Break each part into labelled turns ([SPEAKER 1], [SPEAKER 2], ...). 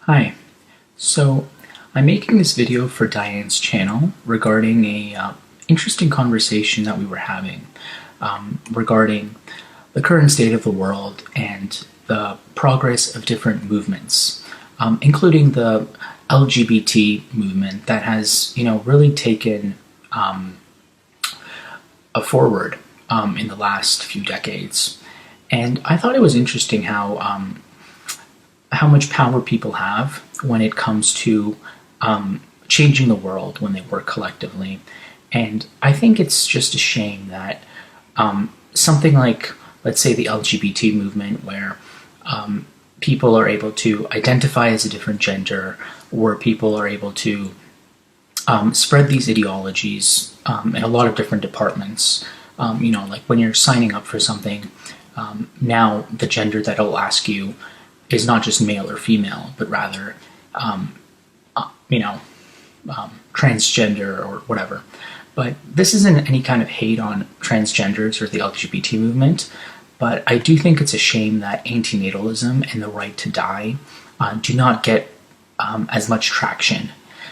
[SPEAKER 1] Hi, so I'm making this video for diANe's channel regarding a interesting conversation that we were having regarding the current state of the world and the progress of different movements, including the LGBT movement that has, really taken a forward in the last few decades. And I thought it was interesting how much power people have when it comes to changing the world when they work collectively. And I think it's just a shame that something like, let's say, the LGBT movement, where people are able to identify as a different gender, or people are able to spread these ideologies in a lot of different departments. Like when you're signing up for something, now the gender that it'll ask you is not just male or female, but rather, transgender or whatever. But this isn't any kind of hate on transgenders or the LGBT movement, but I do think it's a shame that antinatalism and the right to die do not get as much traction,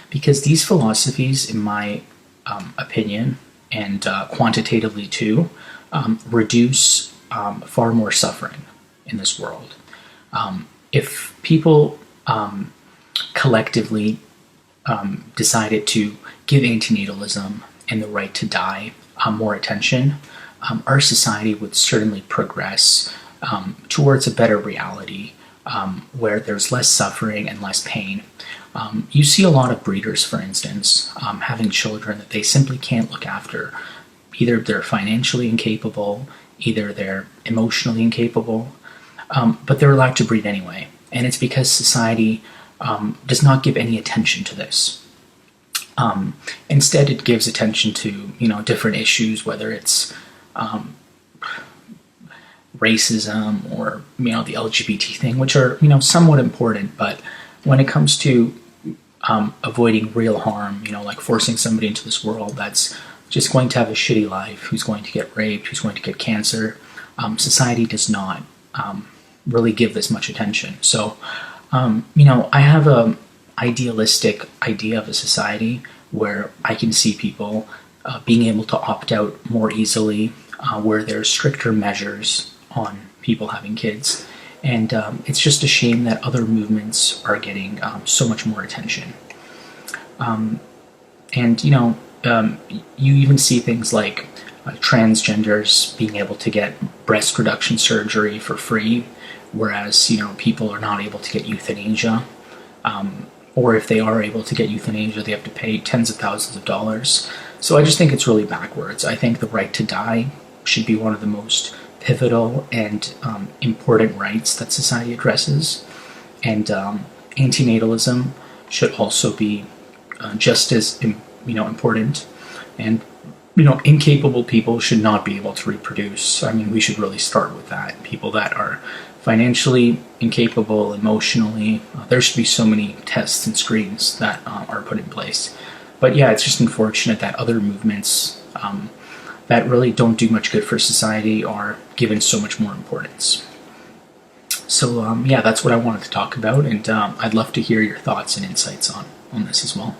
[SPEAKER 1] because these philosophies, in my opinion, and quantitatively too, reduce far more suffering in this world. If people collectively decided to give antinatalism and the right to die more attention, our society would certainly progress towards a better reality where there's less suffering and less pain. You see a lot of breeders, for instance, having children that they simply can't look after. Either they're financially incapable, either they're emotionally incapable, but they're allowed to breed anyway. And it's because society does not give any attention to this. Instead, it gives attention to, different issues, whether it's racism or, the LGBT thing, which are, somewhat important. But when it comes to avoiding real harm, like forcing somebody into this world that's just going to have a shitty life, who's going to get raped, who's going to get cancer, society does not really give this much attention. So, I have a idealistic idea of a society where I can see people being able to opt out more easily, where there's stricter measures on people having kids. And it's just a shame that other movements are getting so much more attention. You even see things like transgenders being able to get breast reduction surgery for free, whereas, people are not able to get euthanasia. Or if they are able to get euthanasia, they have to pay tens of thousands of dollars. So I just think it's really backwards. I think the right to die should be one of the most pivotal and important rights that society addresses. And antinatalism should also be just as important. And incapable people should not be able to reproduce. I mean, we should really start with that. People that are financially incapable, emotionally, there should be so many tests and screens that are put in place. But yeah, it's just unfortunate that other movements that really don't do much good for society are given so much more importance. So yeah, that's what I wanted to talk about, and I'd love to hear your thoughts and insights on this as well.